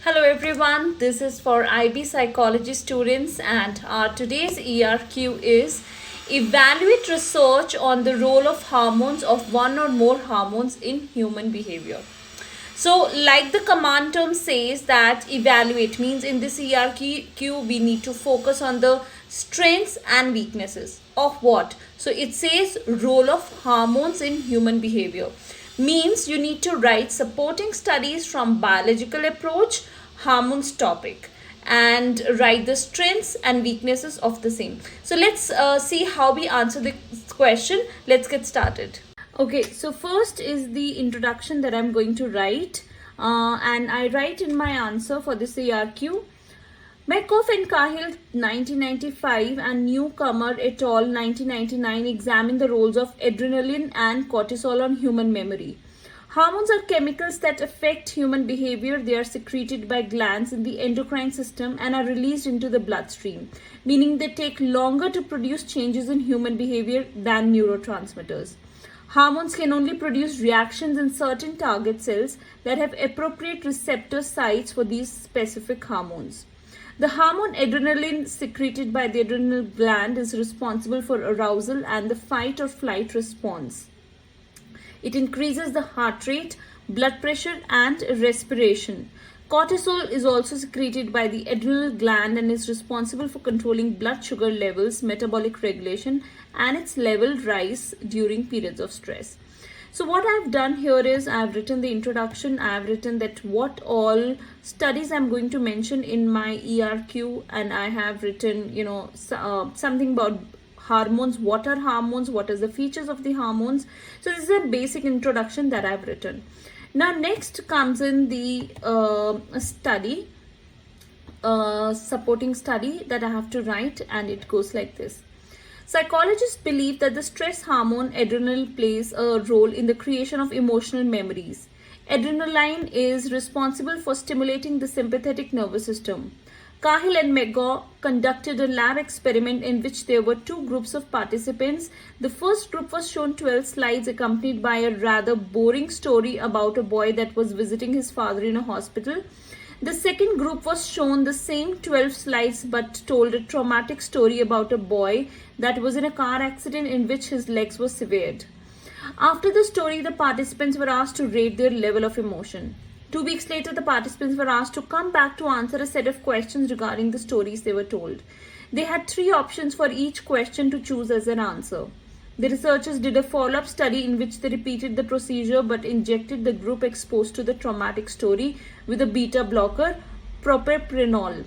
Hello everyone, this is for IB Psychology students and our today's ERQ is evaluate research on the role of hormones of one or more hormones in human behavior. So like the command term says that evaluate means in this ERQ we need to focus on the strengths and weaknesses of what? So it says role of hormones in human behavior means you need to write supporting studies from biological approach hormones topic and write the strengths and weaknesses of the same. So let's see how we answer the question. Let's get started. Okay, so first is the introduction that I'm going to write and I write in my answer for this ARQ. Mekoff and Cahill 1995 and Newcomer et al. 1999 examined the roles of adrenaline and cortisol on human memory. Hormones are chemicals that affect human behavior. They are secreted by glands in the endocrine system and are released into the bloodstream, meaning they take longer to produce changes in human behavior than neurotransmitters. Hormones can only produce reactions in certain target cells that have appropriate receptor sites for these specific hormones. The hormone adrenaline secreted by the adrenal gland is responsible for arousal and the fight or flight response. It increases the heart rate, blood pressure, and respiration. Cortisol is also secreted by the adrenal gland and is responsible for controlling blood sugar levels, metabolic regulation, and its level rise during periods of stress. So what I've done here is I've written the introduction. I've written that what all studies I'm going to mention in my ERQ, and I have written, something about hormones. What are hormones? What are the features of the hormones? So this is a basic introduction that I've written. Now next comes in the study, supporting study that I have to write, and it goes like this. Psychologists believe that the stress hormone adrenaline plays a role in the creation of emotional memories. Adrenaline is responsible for stimulating the sympathetic nervous system. Cahill and McGaw conducted a lab experiment in which there were two groups of participants. The first group was shown 12 slides accompanied by a rather boring story about a boy that was visiting his father in a hospital. The second group was shown the same 12 slides but told a traumatic story about a boy that was in a car accident in which his legs were severed. After the story, the participants were asked to rate their level of emotion. 2 weeks later, the participants were asked to come back to answer a set of questions regarding the stories they were told. They had 3 options for each question to choose as an answer. The researchers did a follow-up study in which they repeated the procedure but injected the group exposed to the traumatic story with a beta blocker, propranolol.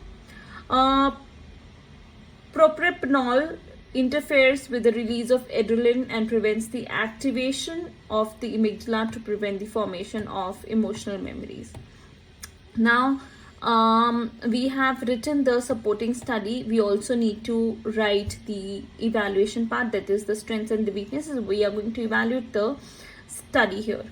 Propranolol interferes with the release of adrenaline and prevents the activation of the amygdala to prevent the formation of emotional memories. Now, we have written the supporting study. We also need to write the evaluation part, that is the strengths and the weaknesses. We are going to evaluate the study here.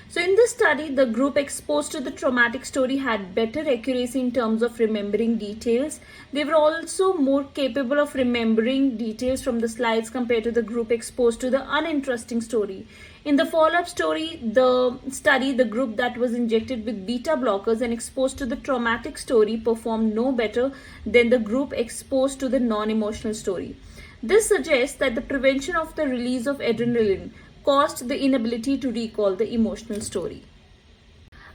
So in this study, the group exposed to the traumatic story had better accuracy in terms of remembering details. They were also more capable of remembering details from the slides compared to the group exposed to the uninteresting story. In the follow-up study, the group that was injected with beta blockers and exposed to the traumatic story performed no better than the group exposed to the non-emotional story. This suggests that the prevention of the release of adrenaline caused the inability to recall the emotional story.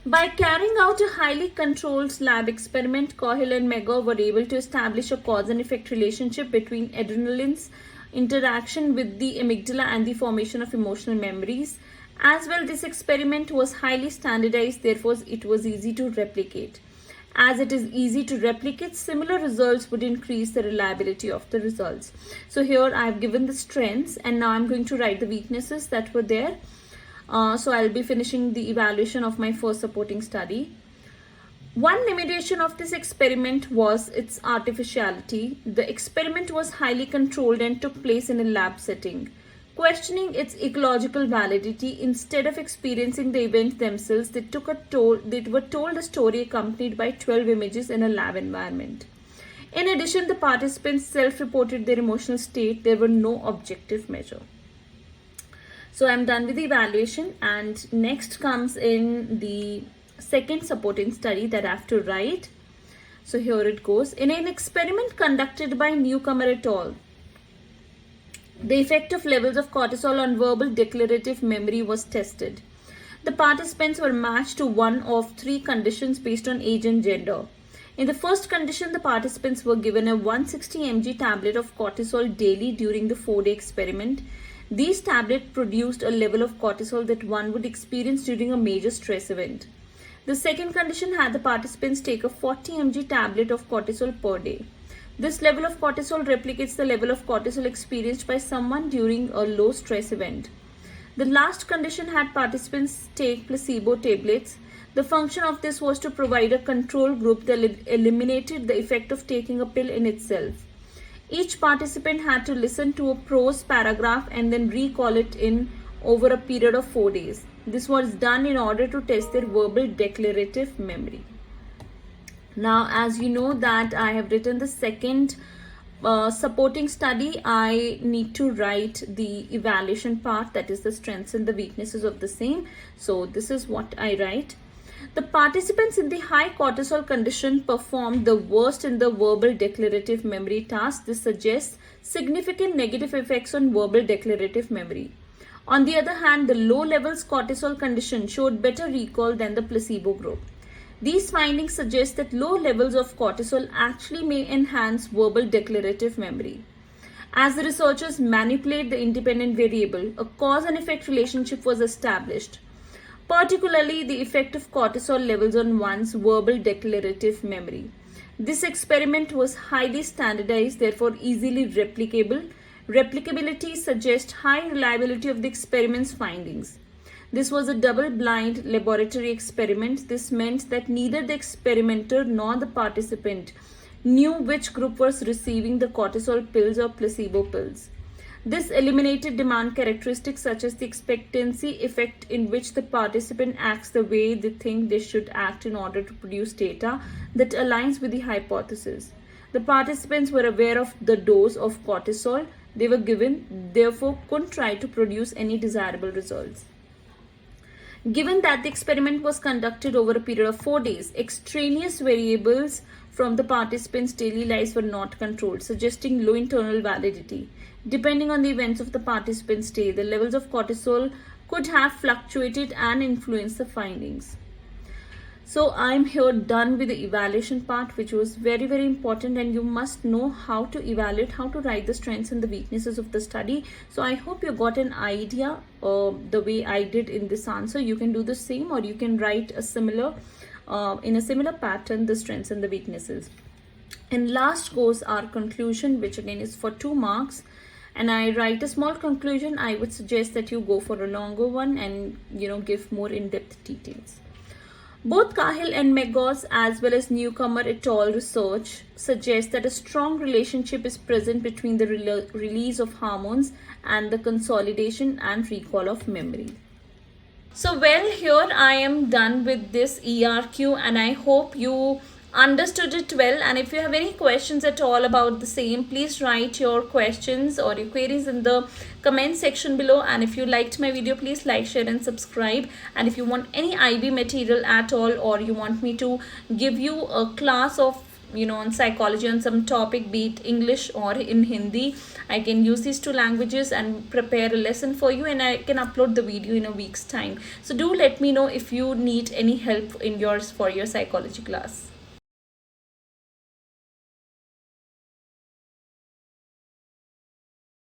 By carrying out a highly controlled lab experiment, Cahill and McGaw were able to establish a cause and effect relationship between adrenaline's interaction with the amygdala and the formation of emotional memories. As well, this experiment was highly standardized, therefore it was easy to replicate. As it is easy to replicate, similar results would increase the reliability of the results. So here I have given the strengths and now I'm going to write the weaknesses that were there. So I'll be finishing the evaluation of my first supporting study. One limitation of this experiment was its artificiality. The experiment was highly controlled and took place in a lab setting. Questioning its ecological validity, instead of experiencing the event themselves, they were told a story accompanied by 12 images in a lab environment. In addition, the participants self-reported their emotional state. There were no objective measure. So I'm done with the evaluation, and next comes in the second supporting study that I have to write. So here it goes. In an experiment conducted by Newcomer et al., the effect of levels of cortisol on verbal declarative memory was tested. The participants were matched to one of three conditions based on age and gender. In the first condition, the participants were given a 160 mg tablet of cortisol daily during the 4-day experiment. These tablets produced a level of cortisol that one would experience during a major stress event. The second condition had the participants take a 40 mg tablet of cortisol per day. This level of cortisol replicates the level of cortisol experienced by someone during a low stress event. The last condition had participants take placebo tablets. The function of this was to provide a control group that eliminated the effect of taking a pill in itself. Each participant had to listen to a prose paragraph and then recall it in over a period of 4 days. This was done in order to test their verbal declarative memory. Now, as you know that I have written the second supporting study, I need to write the evaluation part, that is the strengths and the weaknesses of the same. So this is what I write. The participants in the high cortisol condition performed the worst in the verbal declarative memory task. This suggests significant negative effects on verbal declarative memory. On the other hand, the low levels cortisol condition showed better recall than the placebo group. These findings suggest that low levels of cortisol actually may enhance verbal declarative memory. As the researchers manipulate the independent variable, a cause and effect relationship was established, particularly the effect of cortisol levels on one's verbal declarative memory. This experiment was highly standardized, therefore easily replicable. Replicability suggests high reliability of the experiment's findings. This was a double-blind laboratory experiment. This meant that neither the experimenter nor the participant knew which group was receiving the cortisol pills or placebo pills. This eliminated demand characteristics such as the expectancy effect, in which the participant acts the way they think they should act in order to produce data that aligns with the hypothesis. The participants were aware of the dose of cortisol they were given, therefore couldn't try to produce any desirable results. Given that the experiment was conducted over a period of 4 days, extraneous variables from the participants' daily lives were not controlled, suggesting low internal validity. Depending on the events of the participants' day, the levels of cortisol could have fluctuated and influenced the findings. So I'm here done with the evaluation part, which was very, very important, and you must know how to evaluate, how to write the strengths and the weaknesses of the study. So I hope you got an idea the way I did in this answer. You can do the same, or you can write a similar in a similar pattern, the strengths and the weaknesses. And last goes our conclusion, which again is for 2 marks. And I write a small conclusion. I would suggest that you go for a longer one and give more in-depth details. Both Cahill and McGaugh, as well as Newcomer et al. Research suggests that a strong relationship is present between the release of hormones and the consolidation and recall of memory. So well, here I am done with this ERQ, and I hope you understood it well. And if you have any questions at all about the same, please write your questions or your queries in the comment section below. And if you liked my video, please like, share and subscribe. And if you want any IB material at all, or you want me to give you a class of on psychology on some topic, be it English or in Hindi, I can use these 2 languages and prepare a lesson for you, and I can upload the video in a week's time. So do let me know if you need any help in yours for your psychology class.